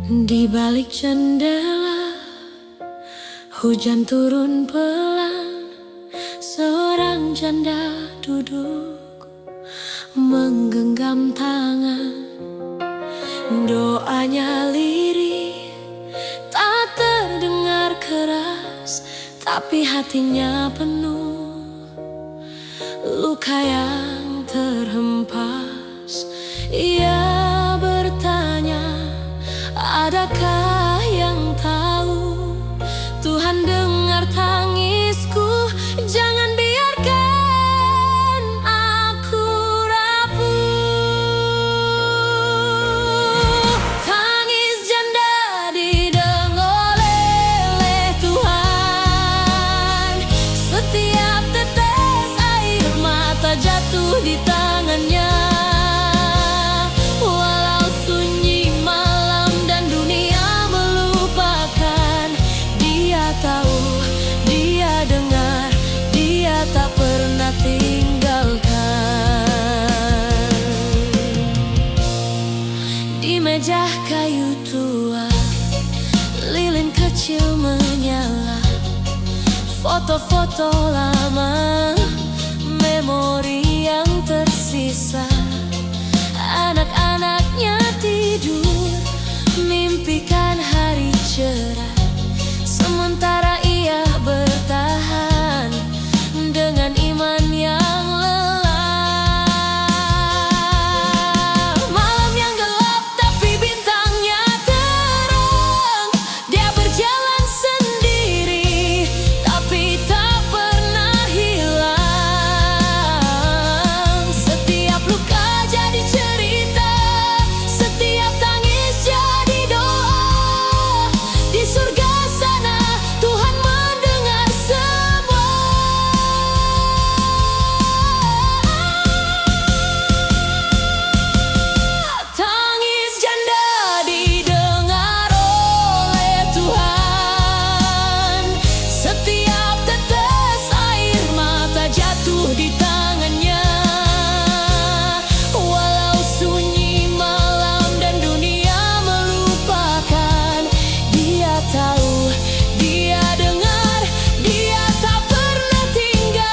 Di balik jendela, hujan turun pelan. Seorang janda duduk menggenggam tangan. Doanya lirih, tak terdengar keras, tapi hatinya penuh luka yang terhempas. Ia bertanya, adakah yang tahu Tuhan dengar tangisku? Jangan biarkan aku rapuh. Tangis janda didengar oleh Tuhan. Setiap tetes air mata jatuh di tangannya. Di meja kayu tua, lilin kecil menyala. Foto-foto lama, memori yang tersisa. Anak-anaknya tidur, mimpikan hari cerah. Sementara ia bertahan dengan iman yang lelah. Malam yang gelap tapi bintangnya terang. Dia berjalan sendiri tapi tak pernah hilang. Setiap luka jadi cerita, setiap tangis jadi doa. Di surga sana Tuhan mendengar semua. Tangis janda didengar oleh Tuhan. Setiap tetes air mata jatuh di tangannya. Walau sunyi malam dan dunia melupakan, dia tahu, dia dengar, dia tak pernah tinggalkan.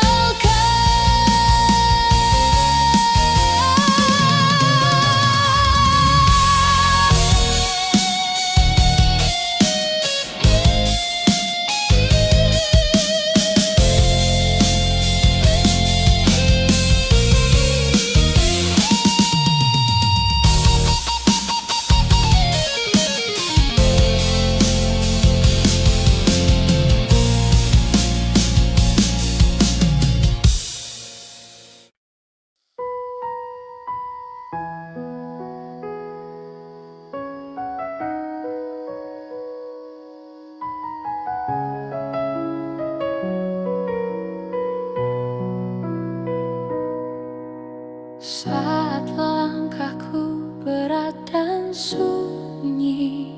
Saat langkahku berat dan sunyi,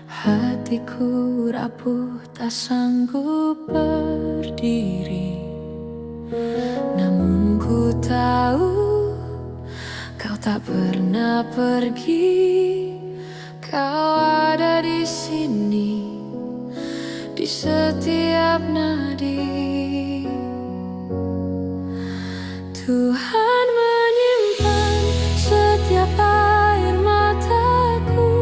hatiku rapuh tak sanggup berdiri. Namun ku tahu kau tak pernah pergi. Kau ada di sini, di setiap nadi. Tuhan menyimpan setiap air mataku.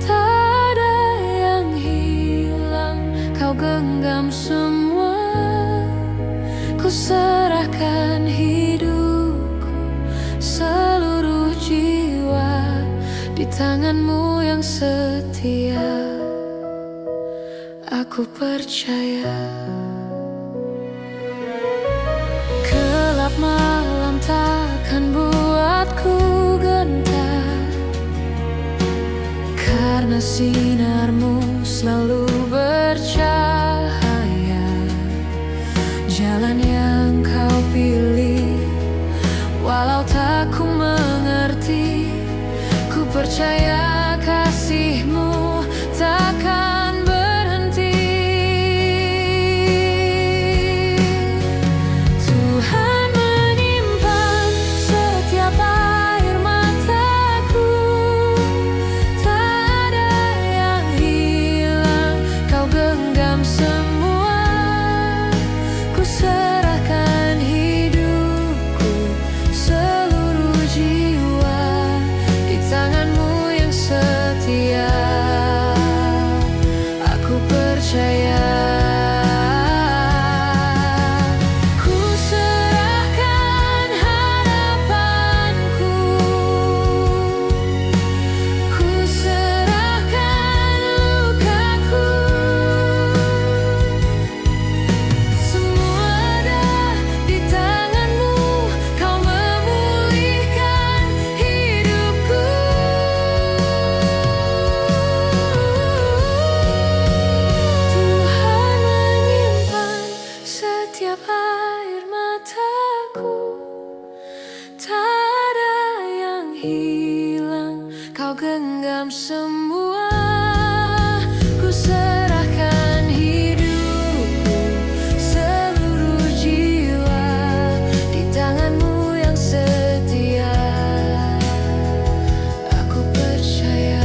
Tak ada yang hilang, kau genggam semua. Ku serahkan hidupku, seluruh jiwa di tanganmu yang setia. Aku percaya gelap malam takkan buatku gentar, karena sinarmu selalu bercahaya. Jalan yang kau pilih, walau tak ku mengerti, ku percaya kasihmu takkan berhenti. Tuhan menyimpan setiap air mataku. hilang, kau genggam semua. Ku serahkan hidupku, seluruh jiwa di tanganmu yang setia. Aku percaya.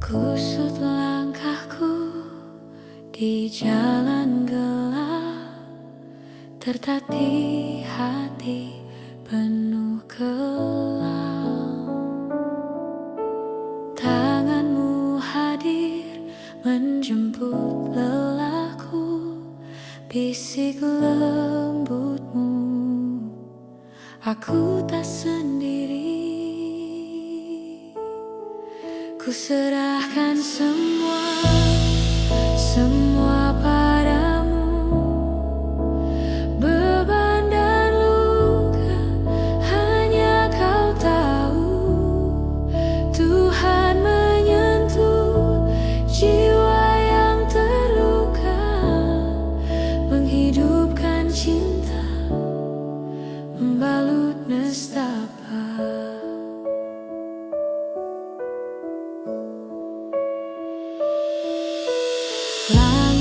Kusut langkahku di jalan gelap, tertatih hati penuh kelam. Tanganmu hadir menjemput lelahku, bisik lembutmu, aku tak sendiri. Ku serahkan semua padamu, beban dan luka hanya kau tahu. Tuhan menyentuh jiwa yang terluka, menghidupkan cinta, membalut nestapa. La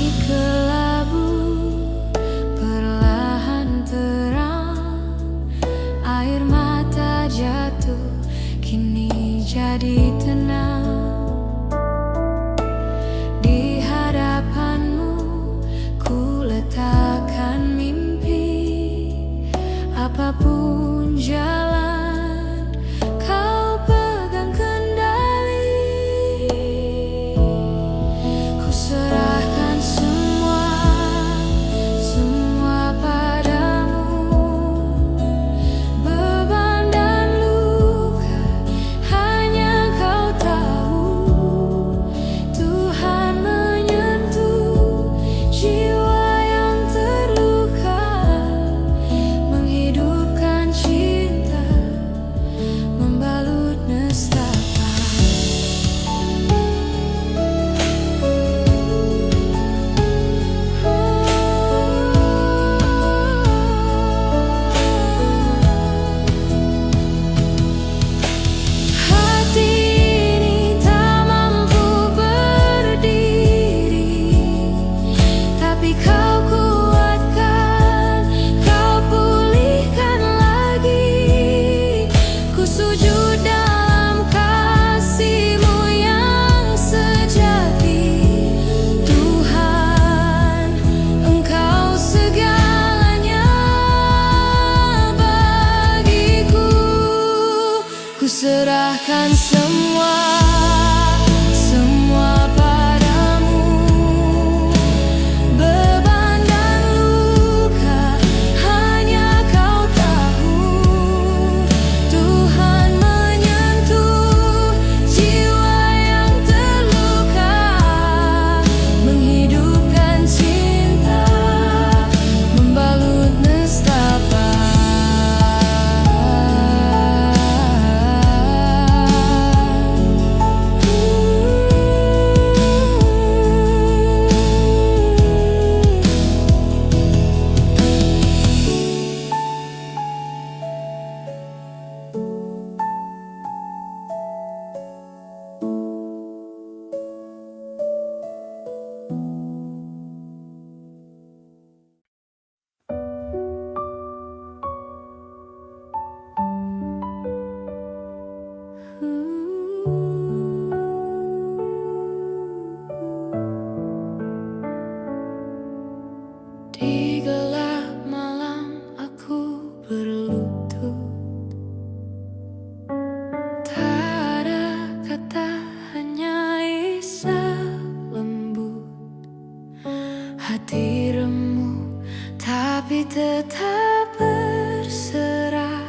seperti remuk, tapi tetap berserah.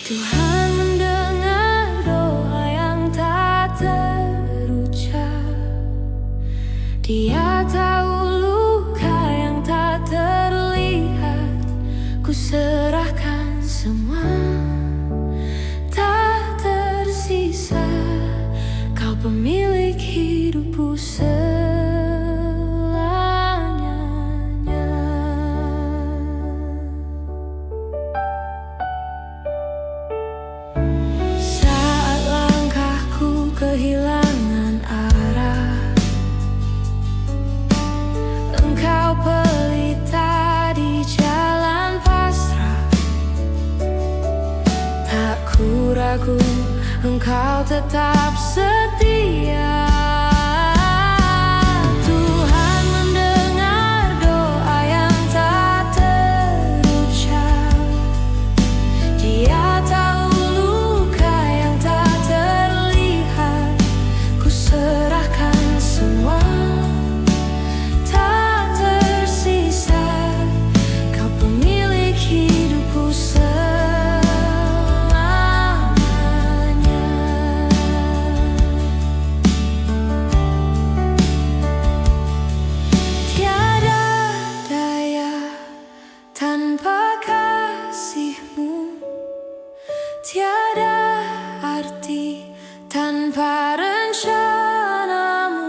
Tuhan mendengar doa yang tak terucap. Dia tahu luka yang tak terlihat. Ku serahkan semua, tak tersisa. Kau pemilik hidupku selamanya. Saat langkahku kehilangan arah, Engkau pelita di jalan pasrah. Tak ku ragu, Engkau tetap setia. Tuhan mendengar doa yang tak terucap. Dia tahu luka yang tak terlihat. Ku serahkan semua, tak tersisa. Kau pemilik hidupku tanpa kasih-Mu. Tiada arti tanpa rencana-Mu.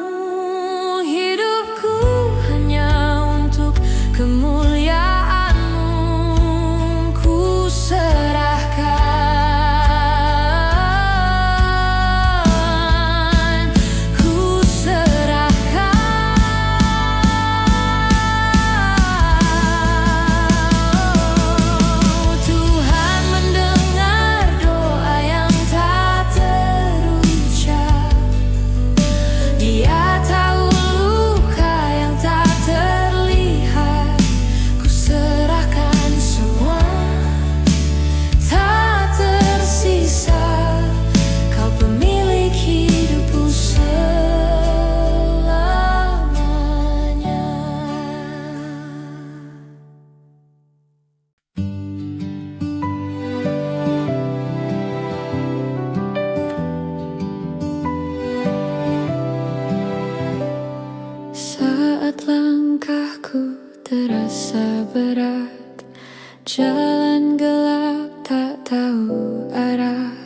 Hidupku hanya untuk kemuliaan-Mu. Ku serahkan, ku serahkan. Saat langkahku terasa berat, jalan gelap tak tahu arah.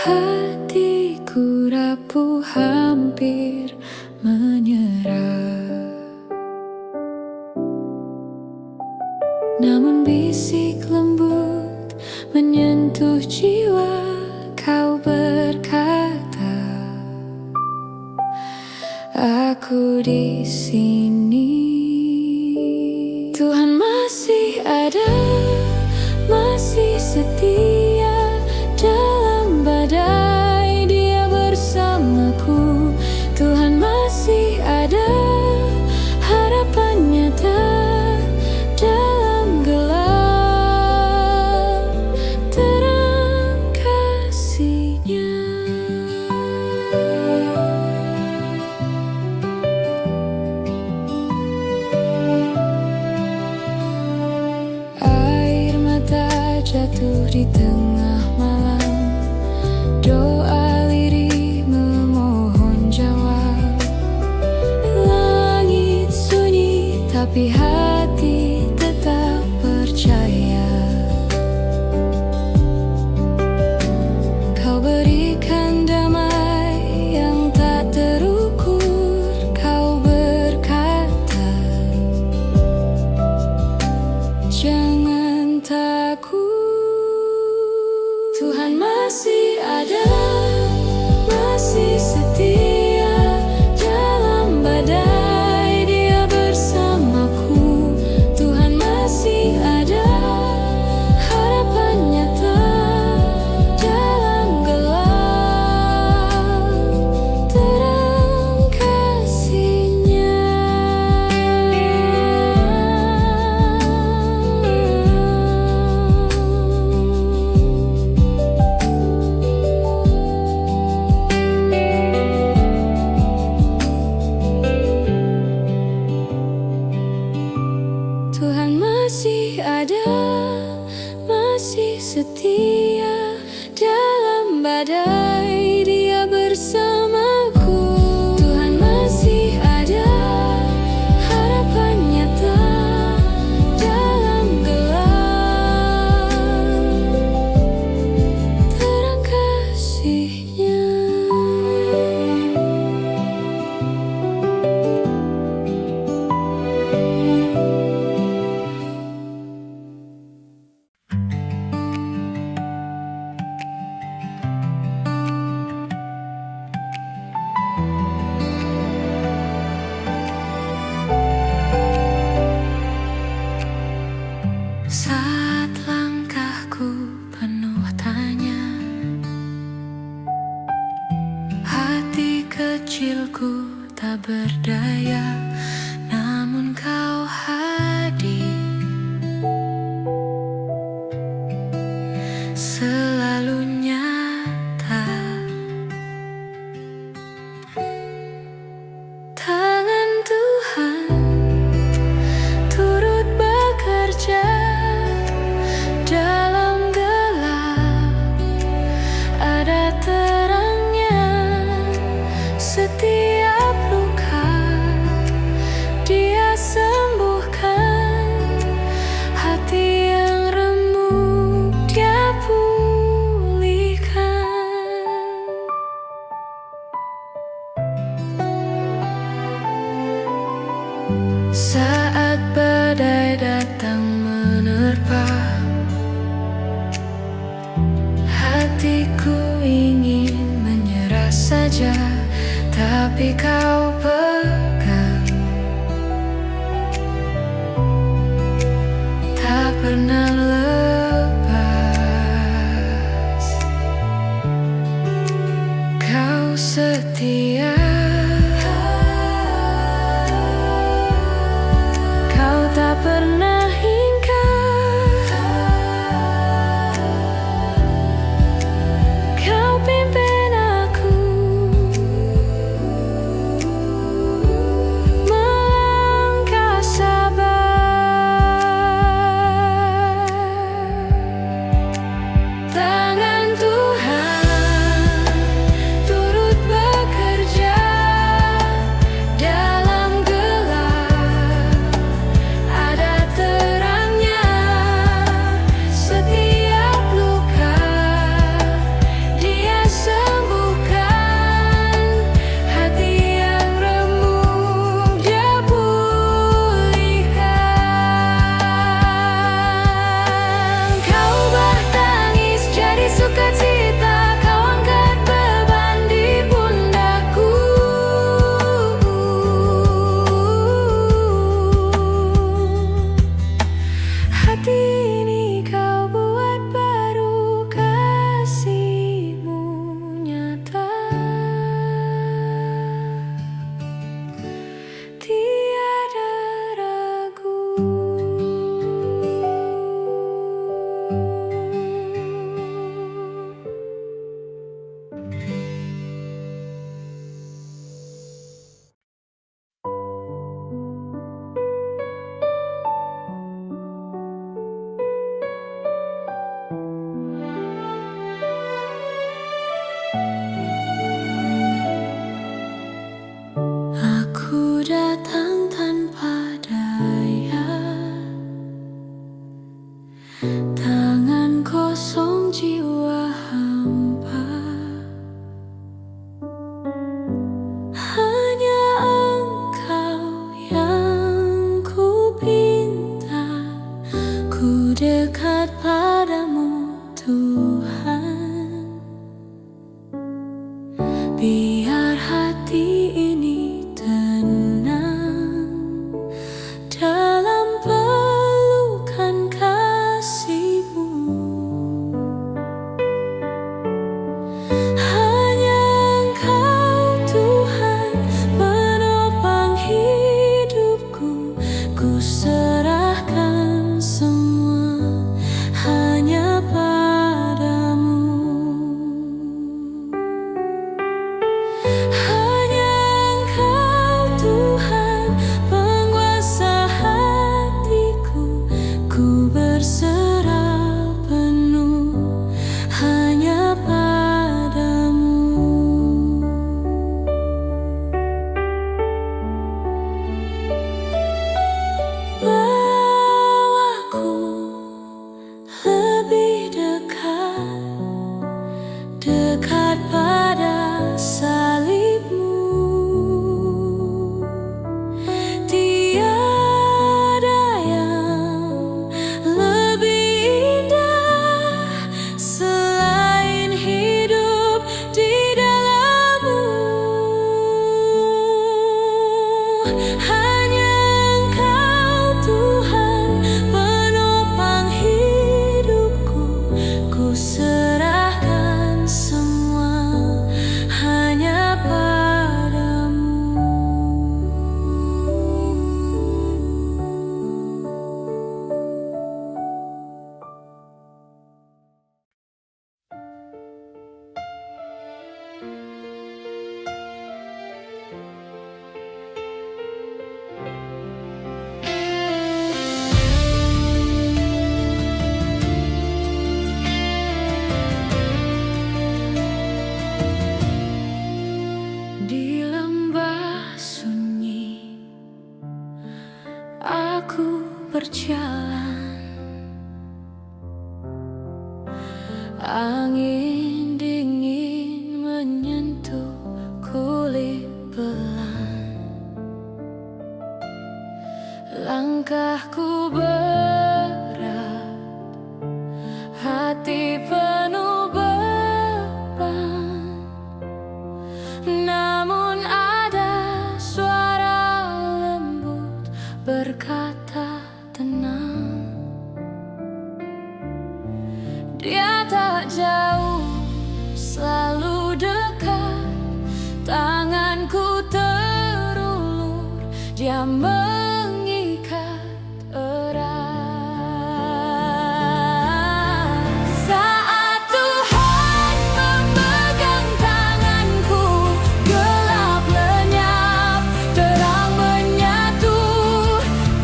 Hatiku rapuh hampir menyerah. Namun bisik lembut menyentuh jiwa. Kau berkata, aku di sini. Tuhan masih ada, masih setia. Dalam badai Dia bersamaku. Tuhan masih ada, harapan nyata. Dalam gelap terang kasih-Nya. Jatuh di tengah malam, doa lirih memohon jawab. Langit sunyi tapi hati tetap percaya. Kau berikan damai yang tak terukur. Kau berkata, jangan takut. Tuhan masih ada, masih setia. Dalam badai Dia bersamaku. berdaya, namun kau hadir selalu nyata. Tangan Tuhan turut bekerja dalam gelap, ada terangnya. Setiap luka Dia sembuhkan, hati yang remuk Dia pulihkan. Saat badai datang menerpa, hatiku ingin menyerah saja, tapi kau pegang, tak pernah lepas. Kau setia, kau tak pernah ingkar. Kau pimpin aku melangkah sabar. Tangan Tuhan turut bekerja dalam gelap, ada terangnya. Setiap luka Dia sembuhkan, hati yang remuk Dia pulihkan. Kau bertangis jadi sukacita, kau angkat beban di pundakku. Hati ini kau buat baru, kasih-Mu nyata. Tiada ragu. Aku datang tanpa daya, tangan kosong, jiwa hampa. Hanya Engkau yang ku pinta, ku dekat padamu Tuhan. Biar hati ini tenang dalam pelukan kasih-Mu. Hanya Engkau Tuhan penopang hidupku, ku serahkan semua hanya padamu. Hanya Engkau Tuhan penguasa hatiku, ku berserah penuh hanya padamu. Bawaku lebih dekat pada salib-Mu. Tiada yang lebih indah selain hidup di dalam-Mu. Hanya Engkau Tuhan penopang hidupku, ku serahkan semua hanya padamu. aku berjalan. Angin dingin menyentuh kulit pelan. Langkahku berat, hati penuh beban. Namun ada suara lembut berkata tenang. Dia tak jauh, selalu dekat. Tanganku terulur, dia mengikat erat. Saat Tuhan memegang tanganku, gelap lenyap, terang menyatu.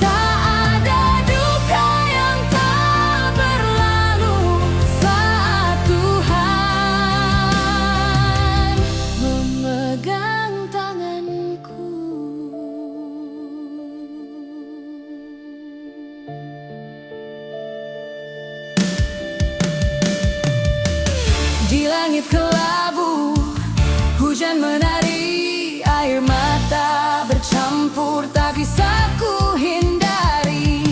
Tak ada duka yang tak berlalu saat Tuhan memegang tanganku. Di langit kelabu, hujan menari, air mata bercampur, tak bisa ku hindari.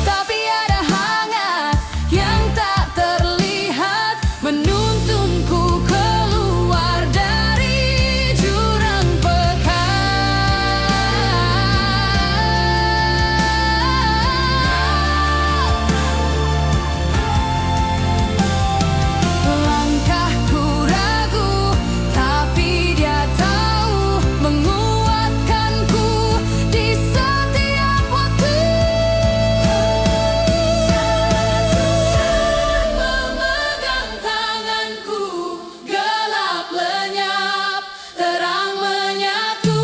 Tapi ada hangat yang tak terlihat, menuntunku keluar dari jurang Langkahku ragu, tapi dia tahu menguatkanku di setiap waktu. Memegang tanganku, gelap lenyap, terang menyatu.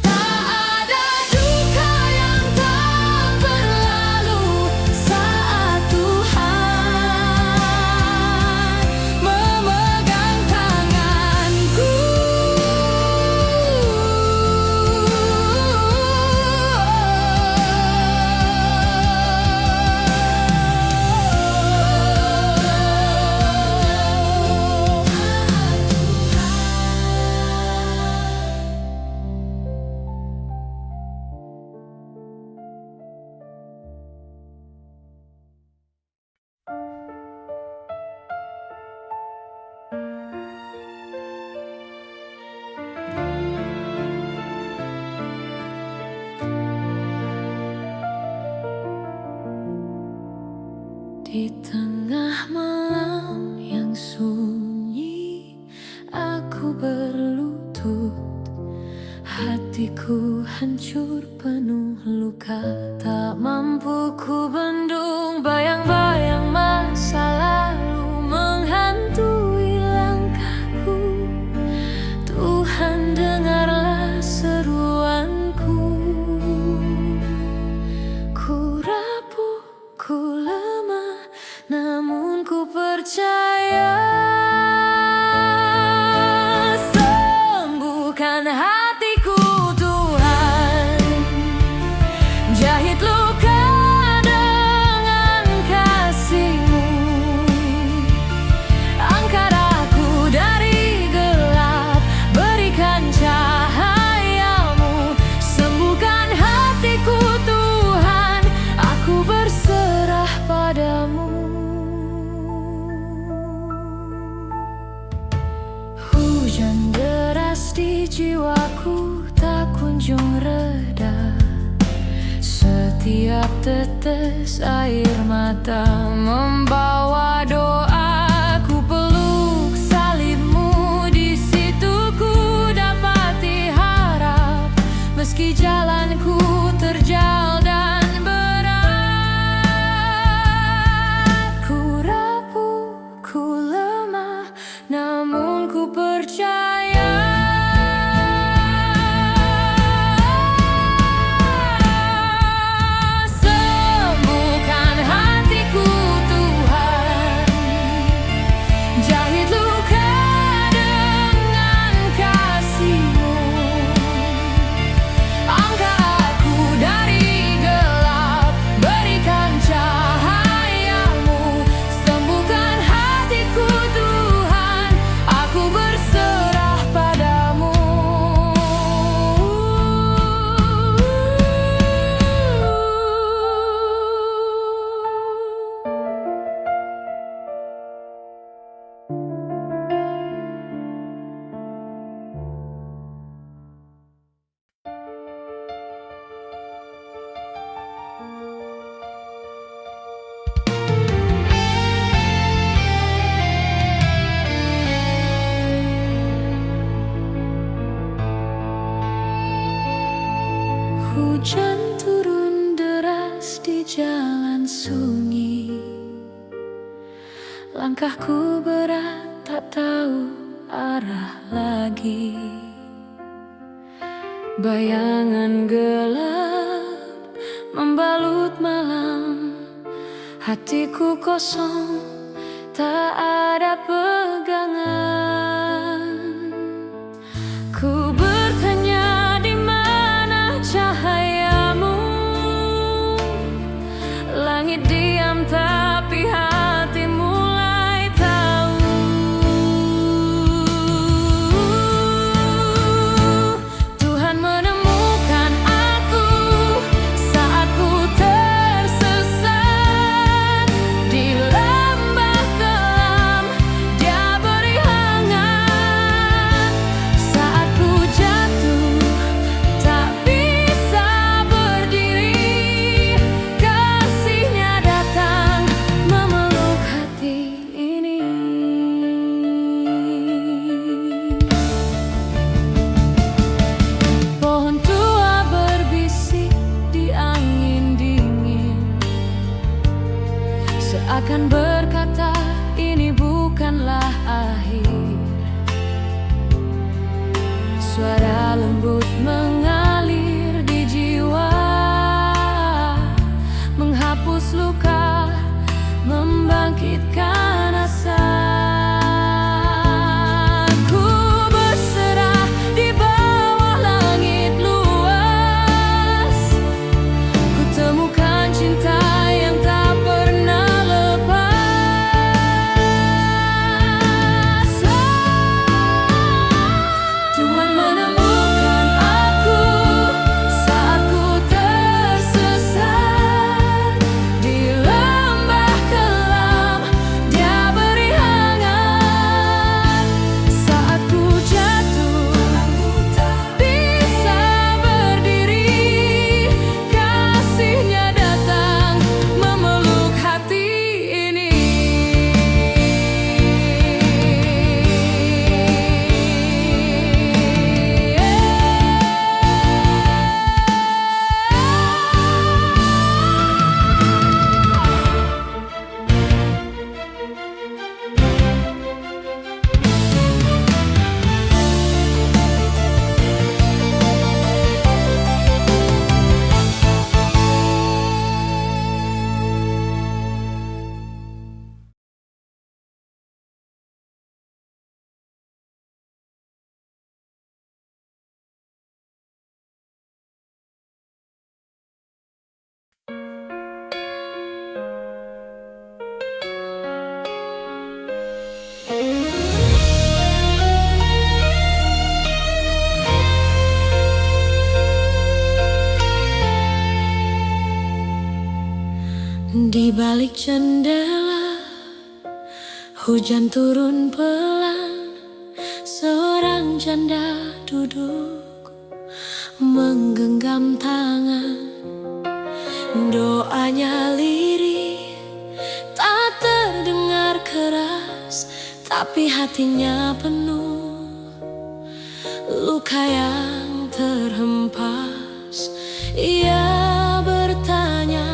Tak ada duka yang tak berlalu saat Tuhan memegang tanganku. Di tengah malam yang sunyi, aku berlutut. Hatiku hancur penuh luka, tak mampu ku bendung. Bayang-bayang masa lalu menghantui langkahku. Tuhan, dengarlah seruanku. Ku rapuh, ku lemah, namun ku percaya. Sembuhkan hatiku Tuhan, jahit luka dengan kasih-Mu. Angkat aku dari gelap, berikan cahaya-Mu. Sembuhkan hatiku Tuhan, aku berserah padamu. Hujan deras di jiwaku tak kunjung reda. Setiap tetes air mata membawa doa. Ku peluk salib-Mu, di situ ku dapati harap. Meski jalanku terjal dan berat. Ku rapuh, ku lemah, namun ku percaya. Sembuhkan hatiku Tuhan, jahit luka dengan kasih-Mu. Angkat aku dari Hujan turun deras di jalan sunyi. Langkahku berat, tak tahu arah lagi. Bayangan gelap membalut malam. Hatiku kosong, tak ada pegangan. Ku bertanya, di mana cahayamu? Langit diam tapi hati mulai tahu. Tuhan menemukan aku saat ku tersesat di lembah kelam. Dia beri hangat saat ku jatuh, tak bisa berdiri. Kasihnya datang memeluk hati ini. Pohon tua berbisik di angin dingin, seakan berkata ini bukanlah akhir. Suara lembut mengalir di jiwa, menghapus luka, membangkitkan asa. Ku berserah di bawah langit luas. Ku temukan cinta yang tak pernah lepas. Tuhan menemukan aku saat ku tersesat di lembah kelam. Dia beri hangat saat ku jatuh, tak bisa berdiri. Kasihnya datang memeluk hati ini. Di balik jendela, hujan turun pelan. Seorang janda duduk menggenggam tangan. Doanya lirih, tak terdengar keras, tapi hatinya penuh luka yang terhempas. Ia bertanya,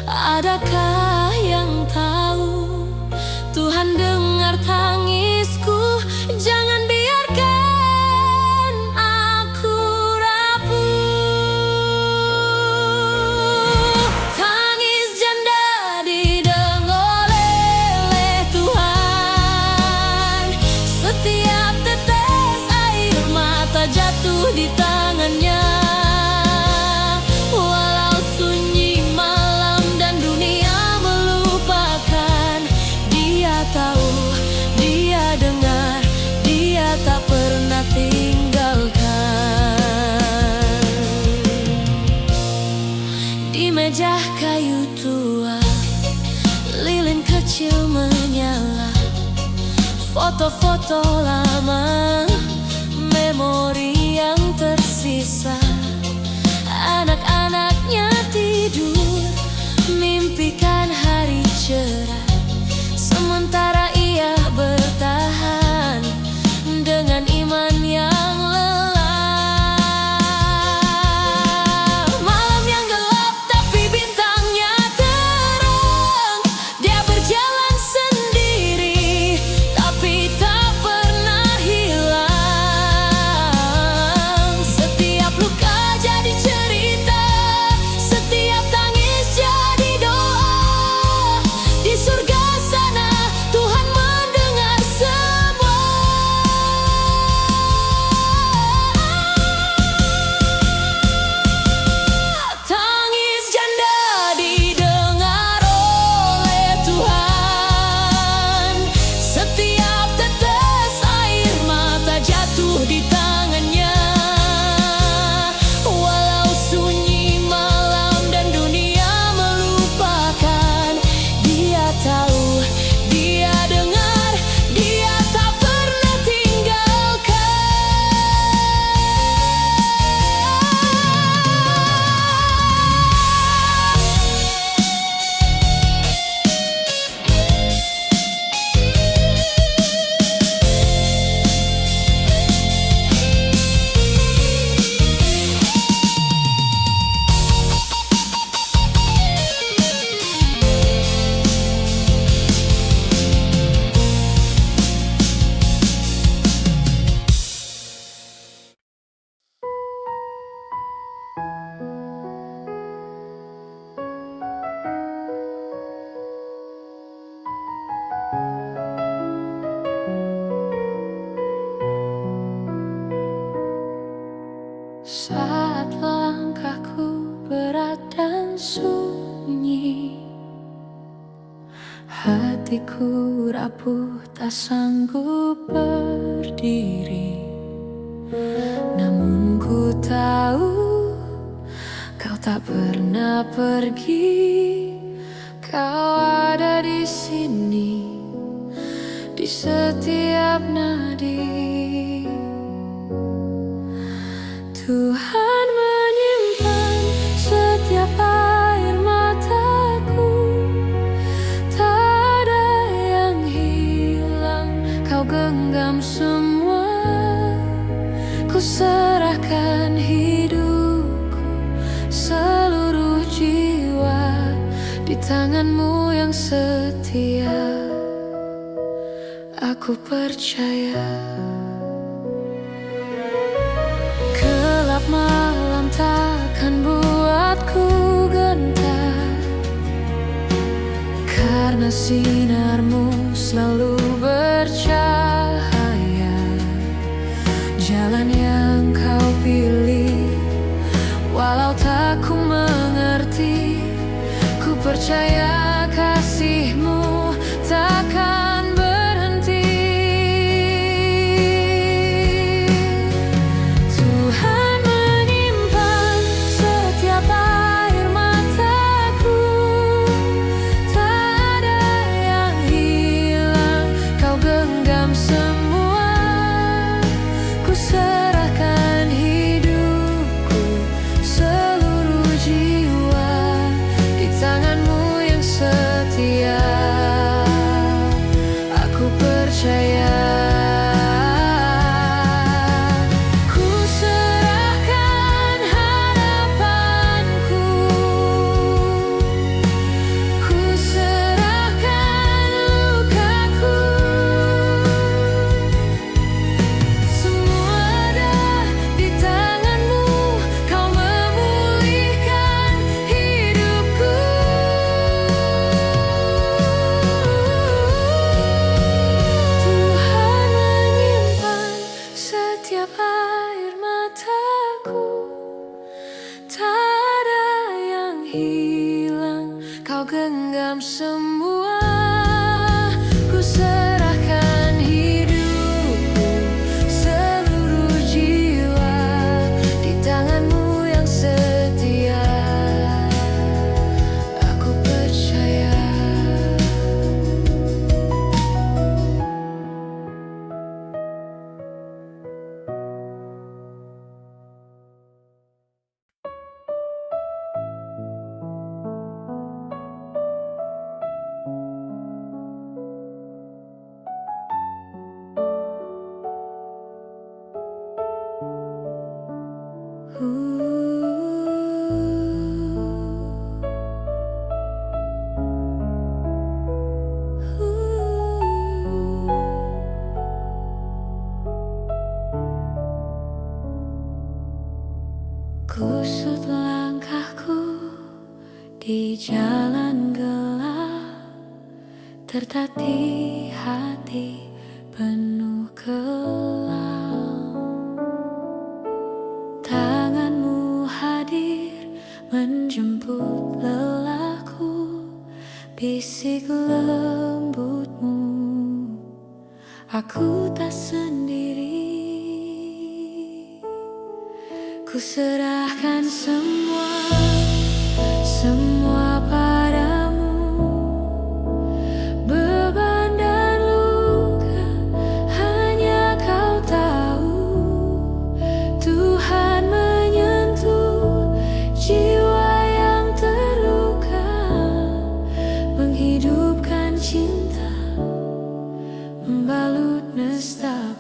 adakah yang tahu? Tuhan dengar tangisku, jangan biarkan aku rapuh. Tangis janda didengar oleh Tuhan. Setiap tetes air mata jatuh di tangannya. Walau sunyi malam dan dunia melupakan, dia tahu, dia dengar, dia tak pernah tinggalkan. Di meja kayu tua, lilin kecil menyala. Foto-foto lama, memori yang tersisa. Anak-anaknya tidur, mimpikan hari cerah. Sementara ia bertahan dengan iman yang lelah. langkahku berat dan sunyi. Hatiku rapuh tak sanggup berdiri. Namun ku tahu kau tak pernah pergi. Kau ada di sini, di setiap nadi. Tuhan menyimpan setiap air mataku. Tak ada yang hilang, kau genggam semua. Ku serahkan hidupku, seluruh jiwa di tanganmu yang setia. Aku percaya. Gelap malam takkan buatku gentar, karena sinarmu selalu bercahaya. Jalan yang kau pilih, walau tak ku mengerti, ku percaya kasihmu takkan berhenti. Tuhan menyimpan setiap air mataku. Tak ada yang hilang, kau genggam semua. Ku serahkan hidupku, seluruh jiwa di tanganmu yang setia. Aku percaya. Ku serahkan harapanku, ku serahkan lukaku. Semua ada di tanganmu, kau memulihkan hidupku. Tuhan menyimpan setiap air mataku. Tak ada yang hilang, kau genggam semua. Ku serahkan hidupku, seluruh jiwa di tanganmu yang setia. Aku percaya. Kusut langkahku di jalan gelap, tertatih hati penuh kelam. Tanganmu hadir menjemput lelahku, bisik lembutmu, aku tak sendiri. Ku serahkan semua, semua padamu. Beban dan luka hanya kau tahu. Tuhan menyentuh jiwa yang terluka, menghidupkan cinta, membalut nestapa.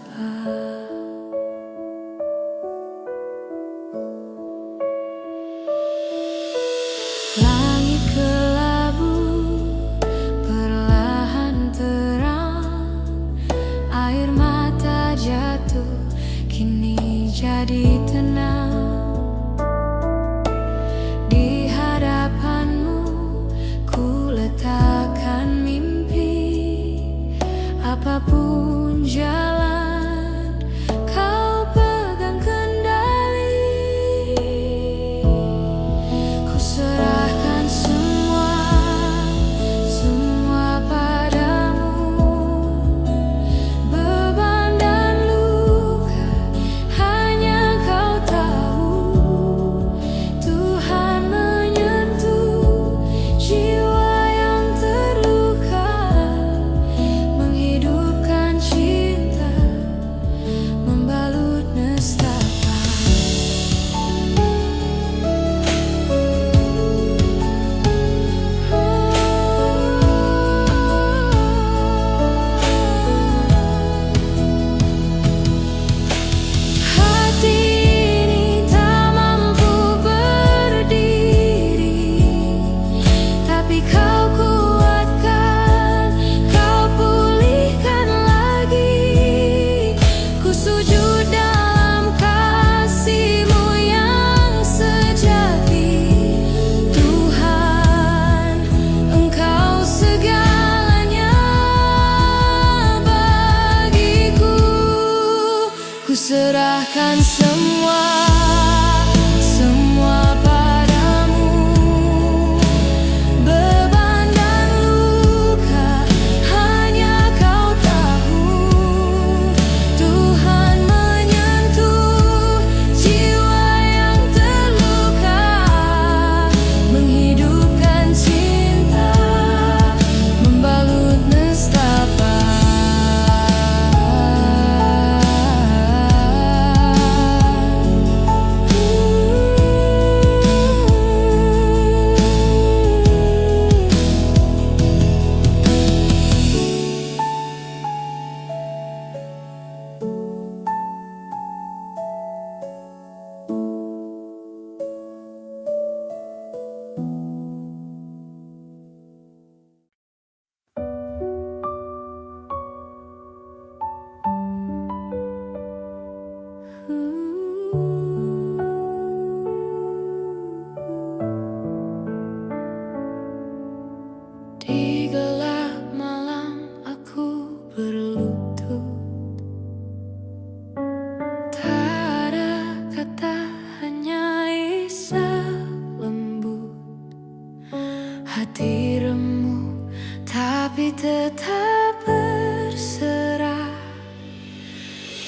tetap berserah.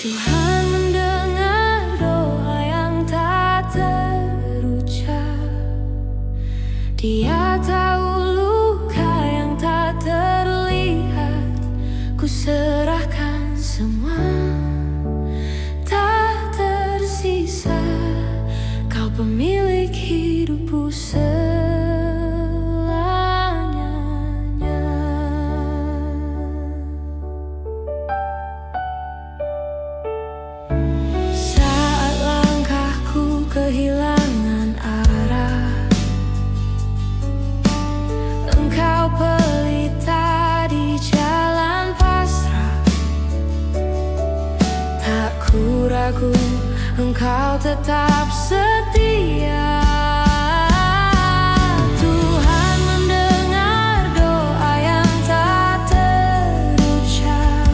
Tuhan mendengar doa yang tak terucap. Dia tahu luka yang tak terlihat. Ku serahkan semua, tak tersisa. Kau pemilik hidupku selamanya. Saat langkahku kehilangan arah, Engkau pelita di jalan pasrah. Tak ku ragu, Engkau tetap setia. Tuhan mendengar doa yang tak terucap.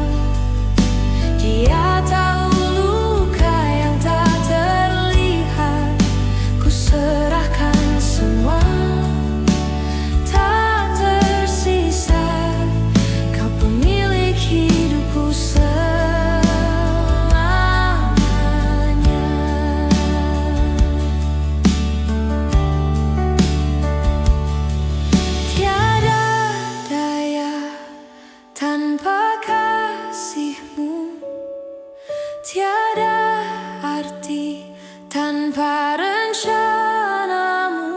Dia tahu luka yang tak terlihat. Ku serahkan semua, tak tersisa. Kau pemilik hidupku tanpa kasih-Mu, tiada arti tanpa rencana-Mu.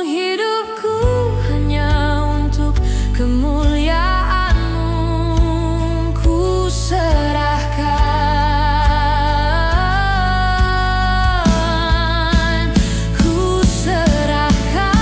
Hidupku hanya untuk kemuliaan-Mu. Ku serahkan, ku serahkan.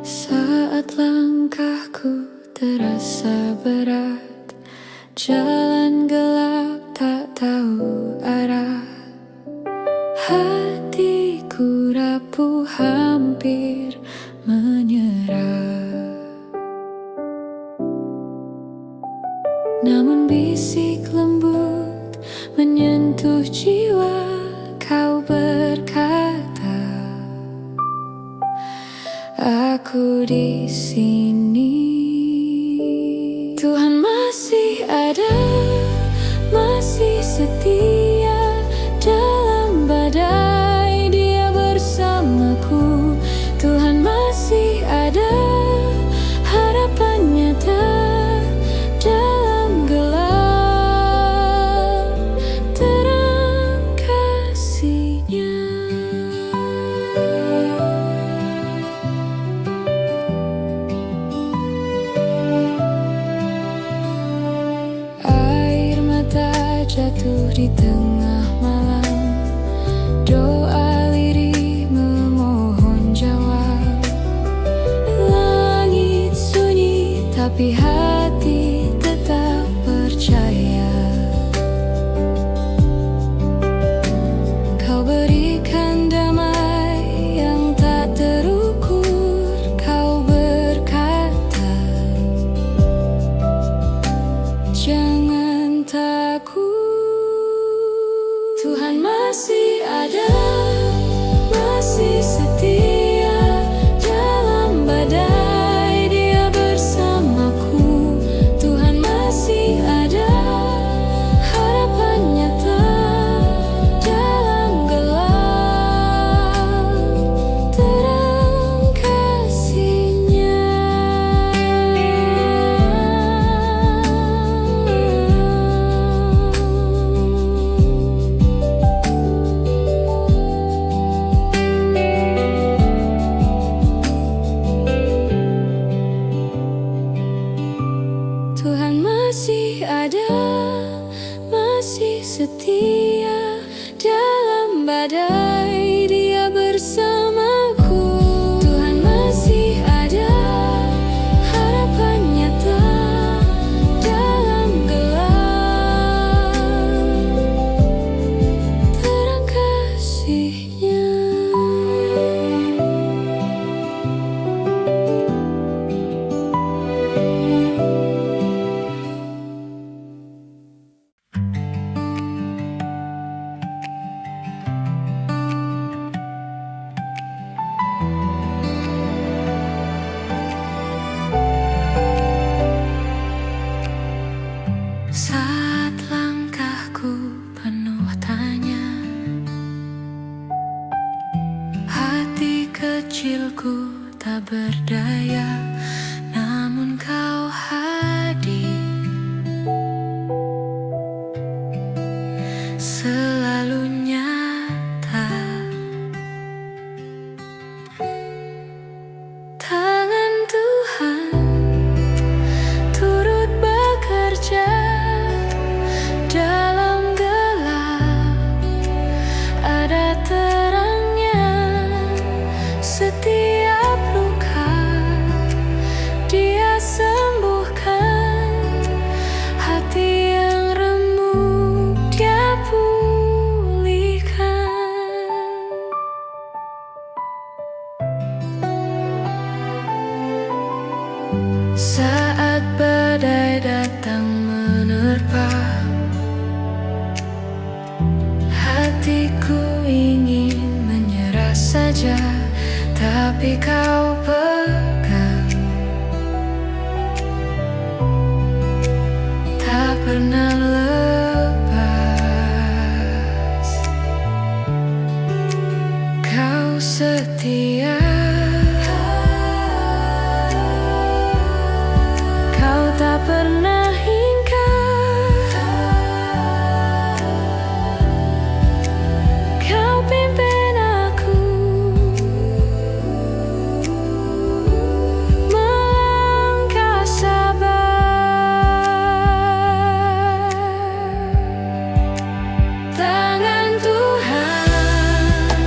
Saat langkahku terasa berat, jalan gelap tak tahu arah. Hatiku rapuh hampir menyerah. Namun bisik lembut menyentuh jiwa. Kau berkata, aku di sini. Tuhan masih ada, masih setia. Dalam badai Dia bersamaku. Tuhan masih ada, harapan nyata. Dalam gelap terang kasih-Nya. Jatuh di tengah malam, doa lirih memohon jawab. Langit sunyi tapi hati tetap percaya. Kau berikan damai yang tak terukur. Kau berkata, jangan takut. kecilku tak berdaya, namun kau hadir, selalu nyata. Tangan Tuhan turut bekerja dalam gelap, ada terangnya. Setiap luka Dia sembuhkan, hati yang remuk Dia pulihkan. Saat badai datang menerpa, hatiku ingin menyerah saja, tapi kau pegang, tak pernah lepas. Kau setia, kau tak pernah ingkar. Kau pimpin aku melangkah sabar. Tangan Tuhan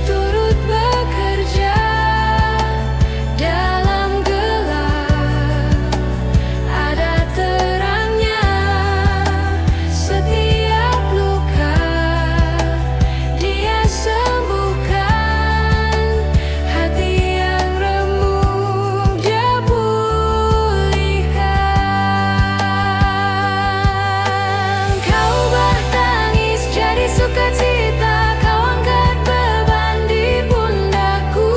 turut bekerja dalam gelap, ada terangnya. Setiap luka Dia sembuhkan, hati yang remuk Dia pulihkan. Kau bertangis jadi sukacita, kau angkat beban di pundakku.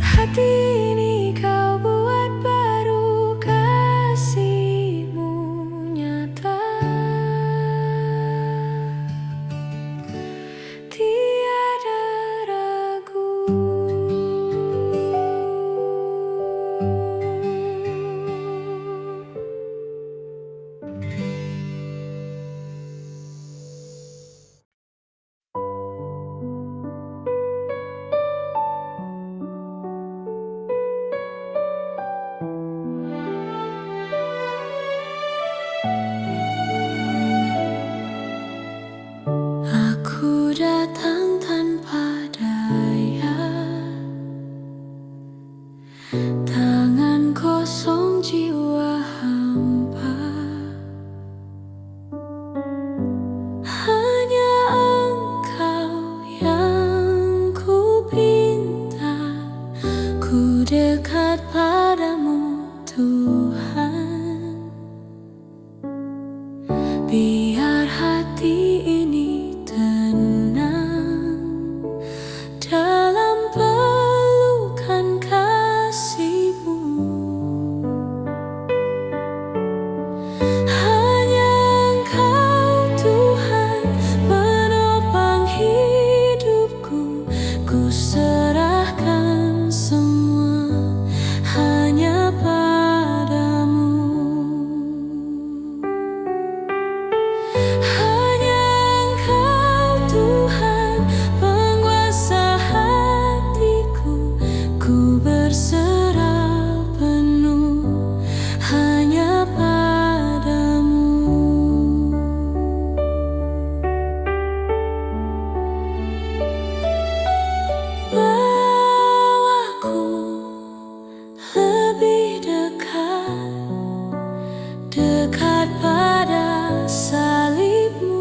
Hati ini kau buat baru, kasih-Mu nyata, tiada ragu. Aku datang tanpa daya, tangan kosong, jiwa hampa. Hanya Engkau yang ku pinta, ku dekat padamu Tuhan. Biar hati ini tenang dalam pelukan kasih-Mu. Hanya Engkau Tuhan penopang hidupku, ku serahkan semua hanya padamu. Hanya Engkau Tuhan penguasa hatiku, ku berserah penuh hanya padamu. Bawaku lebih dekat, dekat pada salib-Mu.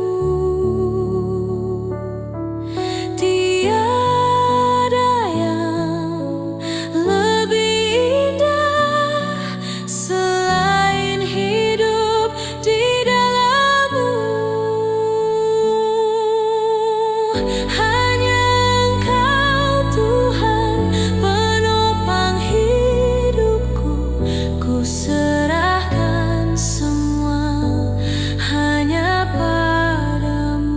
Tiada yang lebih indah selain hidup di dalam-Mu. Hanya Engkau Tuhan penopang hidupku, ku serahkan semua hanya padamu.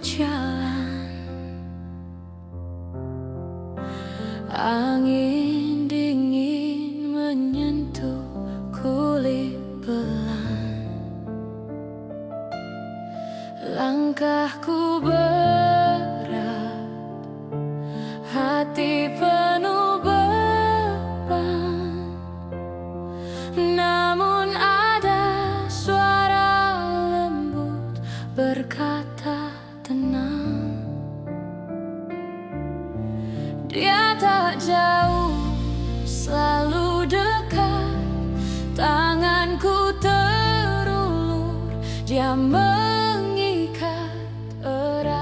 berjalan. Angin dingin menyentuh kulit pelan. Langkahku berat, hati penuh beban. Namun ada suara lembut berkata tenang. Dia tak jauh, selalu dekat. Tanganku terulur, dia mengikat erat.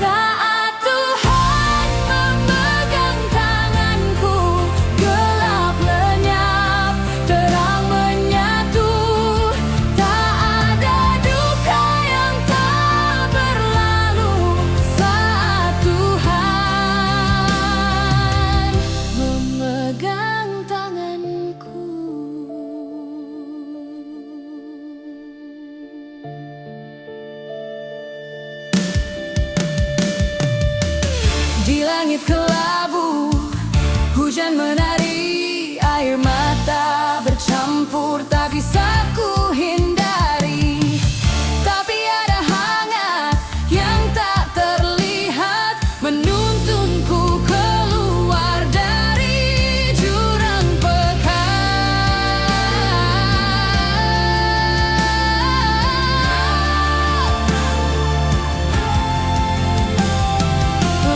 Saat Tuhan memegang tanganku, gelap lenyap, terang menyatu. Tak ada duka yang tak berlalu saat Tuhan memegang tanganku. Di langit kelabu, hujan menari, air mata bercampur, tak bisa ku hindari. Tapi ada hangat yang tak terlihat, menuntunku keluar dari jurang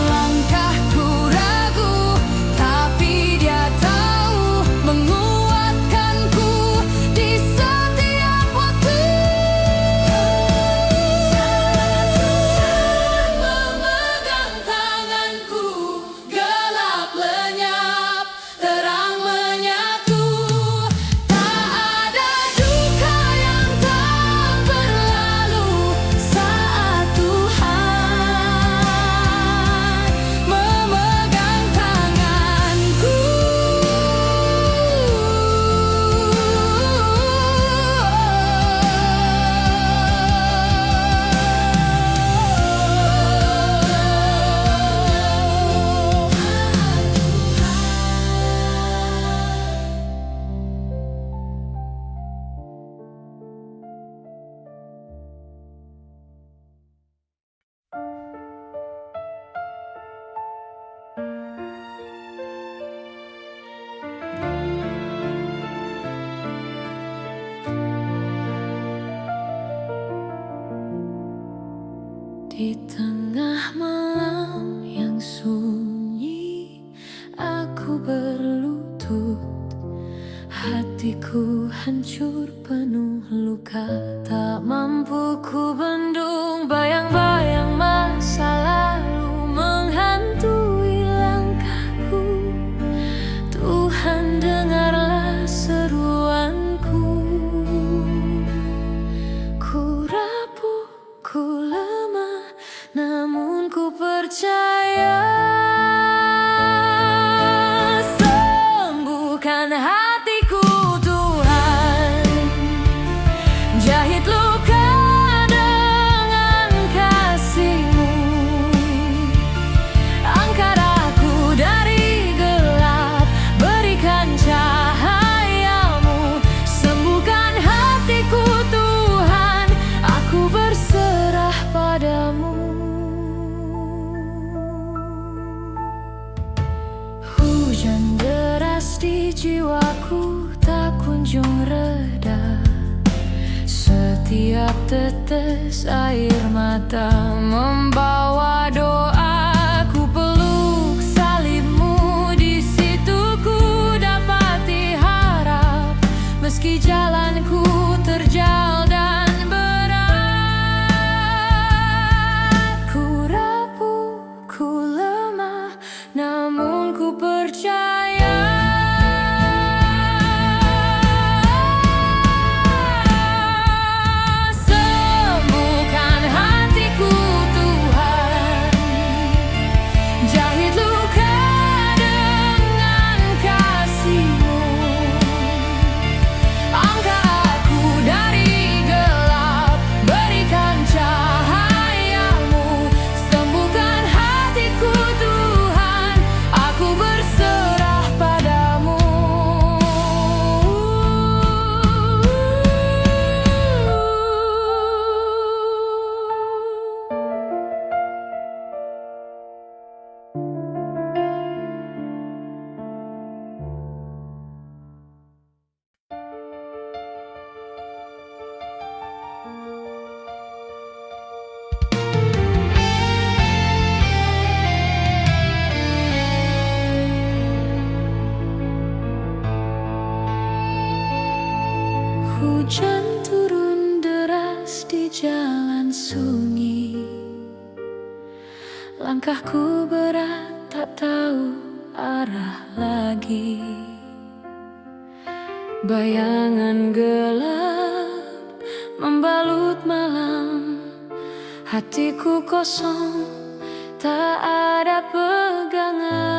Langkahku ragu, tapi dia tahu, menguatkanku di setiap waktu. Memegang tanganku, gelap lenyap, terang menyatu. Tak ada duka yang tak berlalu saat Tuhan memegang tanganku. Di tengah malam yang sunyi, aku berlutut. Hatiku hancur penuh luka, tak mampu ku bendung. Bayang-bayang masa lalu menghantui langkahku. Tuhan, dengarlah seruanku. Ku rapuh, ku lemah, namun ku percaya. Sembuhkan hatiku Tuhan, jahit luka dengan kasih-Mu. Angkat aku dari gelap, berikan cahaya-Mu. Sembuhkan hatiku Tuhan, aku berserah padamu. Hujan deras di jiwaku tak kunjung reda. Setiap tetes air mata membawa doa. Ku peluk salib-Mu, di situ ku dapati harap. Meski jalanku terjal dan berat. Ku rapuh, ku lemah, namun ku percaya. Sembuhkan hatiku Tuhan, jahit luka dengan kasih-Mu. Angkat Hujan turun deras di jalan sunyi. Langkahku berat, tak tahu arah lagi. Bayangan gelap membalut malam. Hatiku kosong, tak ada pegangan.